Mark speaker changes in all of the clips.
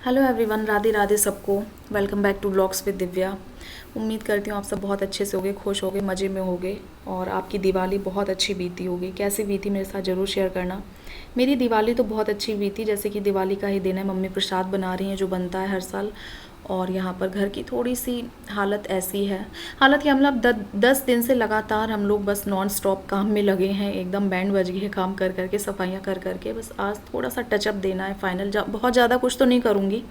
Speaker 1: Hello everyone, Radhe Radhe सबको। Welcome back to vlogs with Divya. उम्मीद करती हूँ आप सब बहुत अच्छे से होगे, खुश होगे, मज़े में होगे और आपकी दिवाली बहुत अच्छी बीती होगी। कैसी बीती मेरे साथ ज़रूर शेयर करना। मेरी दिवाली तो बहुत अच्छी बीती, जैसे कि दिवाली का ही दिन है, मम्मी प्रसाद बना रही हैं जो बनता है हर साल। और यहाँ पर घर की थोड़ी सी हालत ऐसी है, हालत क्या मतलब 10 दिन से लगातार हम लोग बस नॉन स्टॉप काम में लगे हैं। एकदम बैंड बज गई है काम कर करके, सफाइयाँ कर करके। बस आज थोड़ा सा टचअप देना है फाइनल। बहुत ज़्यादा कुछ तो नहीं करूँगी,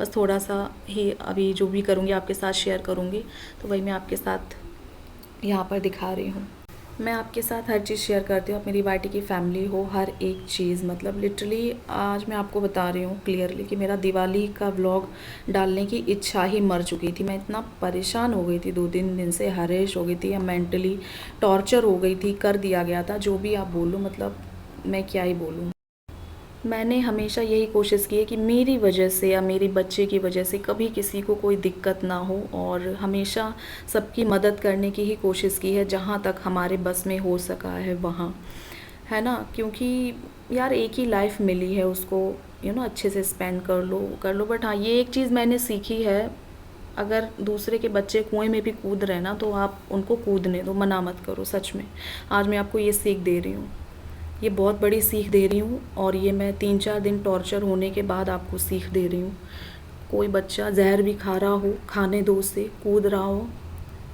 Speaker 1: बस थोड़ा सा ही अभी जो भी करूँगी आपके साथ शेयर करूँगी। तो वही मैं आपके साथ यहाँ पर दिखा रही हूँ। मैं आपके साथ हर चीज़ शेयर करती हूँ। आप मेरी वाईटी की फैमिली हो, हर एक चीज़ मतलब लिटरली आज मैं आपको बता रही हूँ क्लियरली कि मेरा दिवाली का व्लॉग डालने की इच्छा ही मर चुकी थी। मैं इतना परेशान हो गई थी, 2-3 दिन से हरेश हो गई थी या मेंटली टॉर्चर हो गई थी। कर दिया गया था, जो भी आप बोलो, मतलब मैं क्या ही बोलूँ। मैंने हमेशा यही कोशिश की है कि मेरी वजह से या मेरे बच्चे की वजह से कभी किसी को कोई दिक्कत ना हो, और हमेशा सबकी मदद करने की ही कोशिश की है जहाँ तक हमारे बस में हो सका है वहाँ, है ना। क्योंकि यार एक ही लाइफ मिली है, उसको अच्छे से स्पेंड कर लो। बट हाँ, ये एक चीज़ मैंने सीखी है, अगर दूसरे के बच्चे कुएं में भी कूद रहे ना तो आप उनको कूदने दो, मना मत करो। सच में आज मैं आपको ये सीख दे रही हूँ, ये बहुत बड़ी सीख दे रही हूँ। और ये मैं 3-4 दिन टॉर्चर होने के बाद आपको सीख दे रही हूँ। कोई बच्चा जहर भी खा रहा हो, खाने दो उसे। कूद रहा हो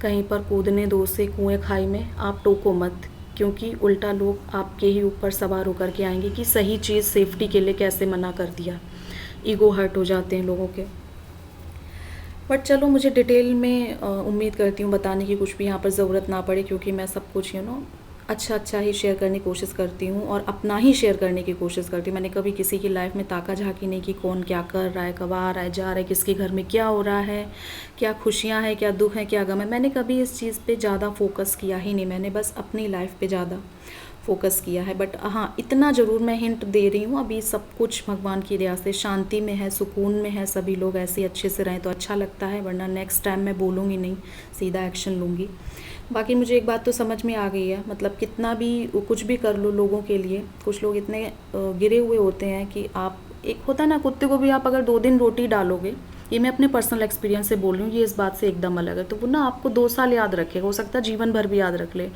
Speaker 1: कहीं पर, कूदने दो उसे कुएं खाई में। आप टोको मत, क्योंकि उल्टा लोग आपके ही ऊपर सवार होकर के आएंगे कि सही चीज़ सेफ्टी के लिए कैसे मना कर दिया। ईगो हर्ट हो जाते हैं लोगों के। बट चलो, मुझे डिटेल में उम्मीद करती हूँ बताने की कुछ भी यहाँ पर ज़रूरत ना पड़े, क्योंकि मैं सब कुछ अच्छा अच्छा ही शेयर करने की कोशिश करती हूँ और अपना ही शेयर करने की कोशिश करती हूँ। मैंने कभी किसी की लाइफ में ताका झाकी नहीं कि कौन क्या कर रहा है, कब आ रहा है, जा रहा है, किसके घर में क्या हो रहा है, क्या खुशियाँ हैं, क्या दुख है, क्या गम है। मैंने कभी इस चीज़ पे ज़्यादा फोकस किया ही नहीं। मैंने बस अपनी लाइफ पे ज़्यादा फोकस किया है। बट हाँ, इतना ज़रूर मैं हिंट दे रही हूँ, अभी सब कुछ भगवान की दया से शांति में है, सुकून में है। सभी लोग ऐसे अच्छे से रहें तो अच्छा लगता है, वरना नेक्स्ट टाइम मैं बोलूँगी नहीं, सीधा एक्शन लूँगी। बाकी मुझे एक बात तो समझ में आ गई है, मतलब कितना भी कुछ भी कर लो लोगों के लिए, कुछ लोग इतने गिरे हुए होते हैं कि आप, एक होता है ना, कुत्ते को भी आप अगर 2 दिन रोटी डालोगे, ये मैं अपने पर्सनल एक्सपीरियंस से बोल रही हूँ, ये इस बात से एकदम अलग है, तो वो ना आपको 2 साल याद रखेगा, हो सकता है जीवन भर भी याद रख ले।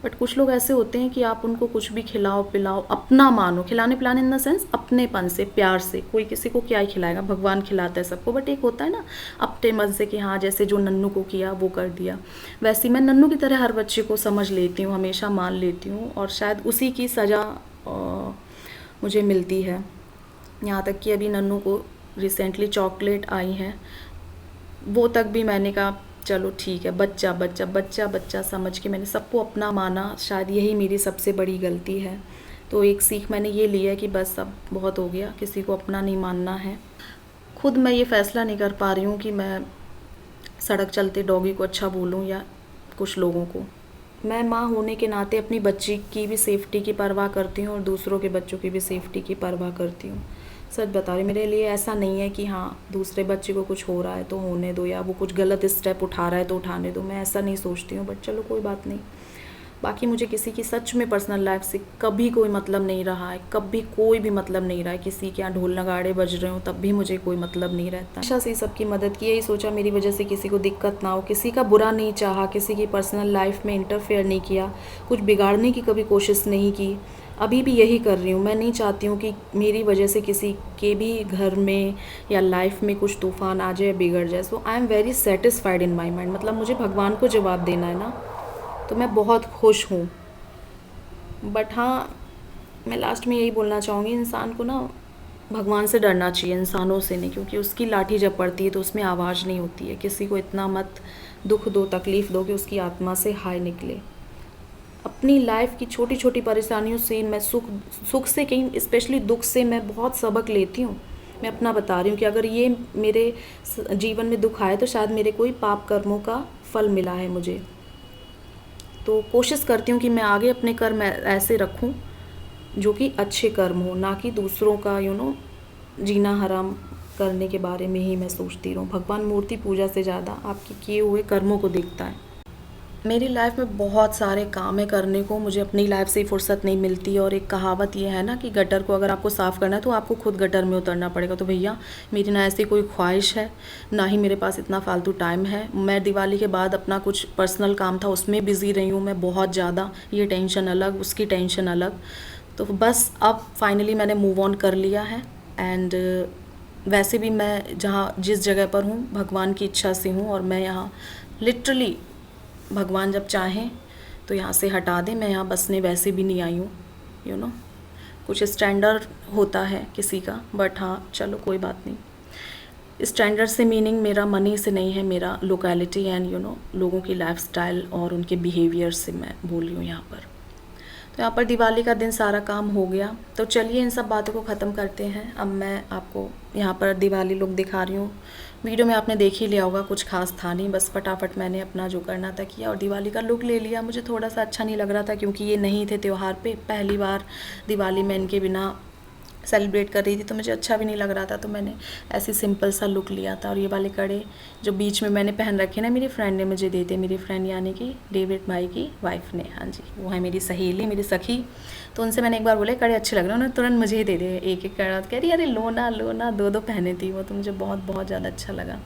Speaker 1: बट कुछ लोग ऐसे होते हैं कि आप उनको कुछ भी खिलाओ पिलाओ, अपना मानो, खिलाने पिलाने इन द सेंस अपनेपन से, प्यार से। कोई किसी को क्या ही खिलाएगा, भगवान खिलाता है सबको। बट एक होता है ना अपने मन से कि हाँ, जैसे जो नन्नू को किया वो कर दिया, वैसे मैं नन्नू की तरह हर बच्चे को समझ लेती हूँ, हमेशा मान लेती हूँ, और शायद उसी की सज़ा मुझे मिलती है। यहाँ तक कि अभी नन्नू को रिसेंटली चॉकलेट आई हैं, वो तक भी मैंने कहा चलो ठीक है, बच्चा बच्चा बच्चा बच्चा समझ के मैंने सबको अपना माना। शायद यही मेरी सबसे बड़ी गलती है। तो एक सीख मैंने ये ली है कि बस अब बहुत हो गया, किसी को अपना नहीं मानना है। खुद मैं ये फ़ैसला नहीं कर पा रही हूँ कि मैं सड़क चलते डॉगी को अच्छा बोलूँ या कुछ लोगों को। मैं माँ होने के नाते अपनी बच्ची की भी सेफ्टी की परवाह करती हूँ और दूसरों के बच्चों की भी सेफ्टी की परवाह करती हूँ। सच बता रही, मेरे लिए ऐसा नहीं है कि हाँ दूसरे बच्चे को कुछ हो रहा है तो होने दो, या वो कुछ गलत स्टेप उठा रहा है तो उठाने दो, मैं ऐसा नहीं सोचती हूँ। बट चलो कोई बात नहीं। बाकी मुझे किसी की सच में पर्सनल लाइफ से कभी कोई मतलब नहीं रहा है, कभी कोई भी मतलब नहीं रहा है। किसी के यहाँ ढोल नगाड़े बज रहे हो तब भी मुझे कोई मतलब नहीं रहता। हमेशा से सबकी मदद की, यही सोचा मेरी वजह से किसी को दिक्कत ना हो, किसी का बुरा नहीं चाहा, किसी की पर्सनल लाइफ में इंटरफेयर नहीं किया, कुछ बिगाड़ने की कभी कोशिश नहीं की। अभी भी यही कर रही हूँ। मैं नहीं चाहती हूँ कि मेरी वजह से किसी के भी घर में या लाइफ में कुछ तूफान आ जाए, बिगड़ जाए। So I am very satisfied in my mind, मतलब मुझे भगवान को जवाब देना है ना, तो मैं बहुत खुश हूँ। बट हाँ, मैं लास्ट में यही बोलना चाहूँगी, इंसान को ना भगवान से डरना चाहिए, इंसानों से नहीं, क्योंकि उसकी लाठी जब पड़ती है तो उसमें आवाज़ नहीं होती है। किसी को इतना मत दुख दो, तकलीफ़ दो कि उसकी आत्मा से हाय निकले। अपनी लाइफ की छोटी छोटी परेशानियों से मैं सुख से कहीं, स्पेशली दुख से मैं बहुत सबक लेती हूँ। मैं अपना बता रही हूँ कि अगर ये मेरे जीवन में दुख आए तो शायद मेरे कोई पाप कर्मों का फल मिला है मुझे। तो कोशिश करती हूँ कि मैं आगे अपने कर्म ऐसे रखूँ जो कि अच्छे कर्म हो, ना कि दूसरों का जीना हराम करने के बारे में ही मैं सोचती रहूँ। भगवान मूर्ति पूजा से ज़्यादा आपके किए हुए कर्मों को देखता है। मेरी लाइफ में बहुत सारे काम है करने को, मुझे अपनी लाइफ से ही फुर्सत नहीं मिलती। और एक कहावत ये है ना कि गटर को अगर आपको साफ़ करना है तो आपको खुद गटर में उतरना पड़ेगा। तो भैया मेरी ना ऐसी कोई ख्वाहिश है, ना ही मेरे पास इतना फालतू टाइम है। मैं दिवाली के बाद अपना कुछ पर्सनल काम था उसमें बिज़ी रही हूँ मैं बहुत ज़्यादा, ये टेंशन अलग उसकी टेंशन अलग। तो बस अब फाइनली मैंने मूव ऑन कर लिया है। एंड वैसे भी मैं जहाँ जिस जगह पर हूँ भगवान की इच्छा से हूँ, और मैं यहाँ लिटरली भगवान जब चाहें तो यहाँ से हटा दें। मैं यहाँ बसने वैसे भी नहीं आई हूँ, यू नो। कुछ स्टैंडर्ड होता है किसी का, बट हाँ चलो कोई बात नहीं। स्टैंडर्ड से मीनिंग मेरा मनी से नहीं है, मेरा लोकेलिटी एंड लोगों की लाइफस्टाइल और उनके बिहेवियर से मैं बोल रही हूँ यहाँ पर। तो यहाँ पर दिवाली का दिन सारा काम हो गया, तो चलिए इन सब बातों को ख़त्म करते हैं। अब मैं आपको यहाँ पर दिवाली लुक दिखा रही हूँ। वीडियो में आपने देख ही लिया होगा, कुछ खास था नहीं, बस फटाफट मैंने अपना जो करना था किया और दिवाली का लुक ले लिया। मुझे थोड़ा सा अच्छा नहीं लग रहा था क्योंकि ये नहीं थे त्यौहार पे, पहली बार दिवाली में इनके बिना सेलिब्रेट कर रही थी, तो मुझे अच्छा भी नहीं लग रहा था। तो मैंने ऐसी सिंपल सा लुक लिया था। और ये वाले कड़े जो बीच में मैंने पहन रखे ना, मेरी फ्रेंड ने मुझे दे दिए। मेरी फ्रेंड यानी कि डेविड भाई की वाइफ ने, हाँ जी, वो है मेरी सहेली, मेरी सखी। तो उनसे मैंने एक बार बोले कड़े अच्छे लग रहे हैं, उन्होंने तुरंत मुझे ही दे दिए एक एक कड़ा। कह रही अरे लो ना, दो पहने थी वो, तो मुझे बहुत ज़्यादा अच्छा लगा।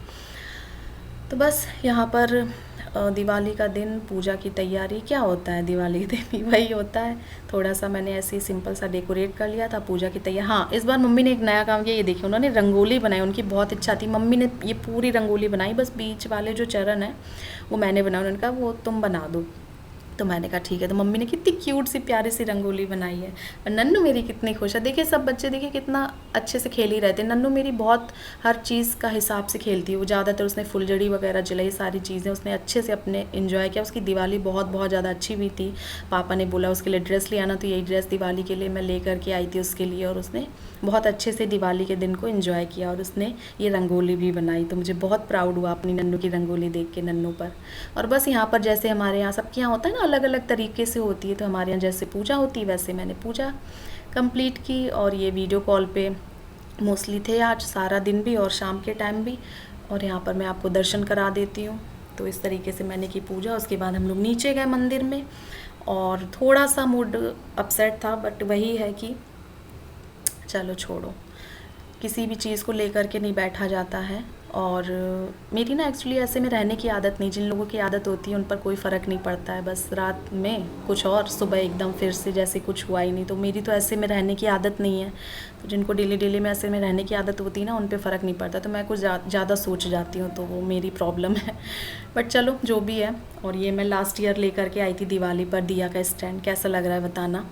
Speaker 1: तो बस यहाँ पर दिवाली का दिन, पूजा की तैयारी। क्या होता है दिवाली के दिन, वही होता है। थोड़ा सा मैंने ऐसे ही सिंपल सा डेकोरेट कर लिया था, पूजा की तैयारी। हाँ, इस बार मम्मी ने एक नया काम किया, ये देखिए उन्होंने रंगोली बनाई। उनकी बहुत इच्छा थी, मम्मी ने ये पूरी रंगोली बनाई, बस बीच वाले जो चरण है वो मैंने बनाया। उन्होंने कहा वो तुम बना दो, तो मैंने कहा ठीक है। तो मम्मी ने कितनी क्यूट सी प्यारी सी रंगोली बनाई है। और नन्नू मेरी कितनी खुश है, देखिए सब बच्चे देखिए कितना अच्छे से खेल ही रहते हैं। नन्नू मेरी बहुत हर चीज़ का हिसाब से खेलती है वो, ज़्यादातर उसने फुलझड़ी वगैरह जलाई, सारी चीज़ें उसने अच्छे से अपने इन्जॉय किया। उसकी दिवाली बहुत ज़्यादा अच्छी भी थी। पापा ने बोला उसके लिए ड्रेस ले आना, तो यही ड्रेस दिवाली के लिए मैं ले करके आई थी उसके लिए, और उसने बहुत अच्छे से दिवाली के दिन को इन्जॉय किया। और उसने ये रंगोली भी बनाई, तो मुझे बहुत प्राउड हुआ अपनी नन्नू की रंगोली देख के, नन्नू पर। और बस यहाँ पर जैसे हमारे यहाँ सबके यहाँ होता है ना, अलग अलग तरीके से होती है, तो हमारे यहाँ जैसे पूजा होती है वैसे मैंने पूजा कंप्लीट की। और ये वीडियो कॉल पे मोस्टली थे आज सारा दिन भी और शाम के टाइम भी। और यहाँ पर मैं आपको दर्शन करा देती हूँ। तो इस तरीके से मैंने की पूजा। उसके बाद हम लोग नीचे गए मंदिर में, और थोड़ा सा मूड अपसेट था, बट वही है कि चलो छोड़ो, किसी भी चीज़ को लेकर के नहीं बैठा जाता है। और मेरी ना एक्चुअली ऐसे में रहने की आदत नहीं, जिन लोगों की आदत होती है उन पर कोई फ़र्क नहीं पड़ता है, बस रात में कुछ और सुबह एकदम फिर से जैसे कुछ हुआ ही नहीं। तो मेरी तो ऐसे में रहने की आदत नहीं है, तो जिनको डेली में ऐसे में रहने की आदत होती है ना, उन पर फ़र्क नहीं पड़ता। तो मैं कुछ ज़्यादा सोच जाती हूँ, तो वो मेरी प्रॉब्लम है, बट चलो जो भी है। और ये मैं लास्ट ईयर लेकर के आई थी दिवाली पर दिया का स्टैंड, कैसा लग रहा है बताना।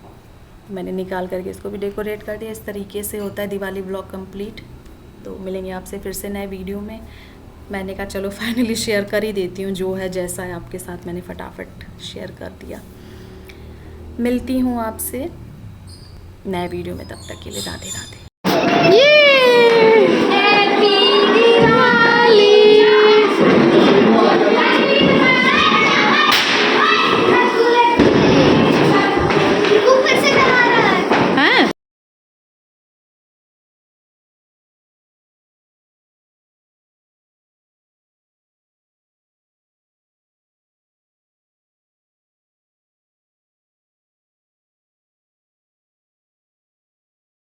Speaker 1: मैंने निकाल करके इसको भी डेकोरेट कर दिया। इस तरीके से होता है दिवाली व्लॉग कंप्लीट। तो मिलेंगे आपसे फिर से नए वीडियो में। मैंने कहा चलो फाइनली शेयर कर ही देती हूँ, जो है जैसा है आपके साथ मैंने फटाफट शेयर कर दिया। मिलती हूँ आपसे नए वीडियो में, तब तक के लिए राधे राधे।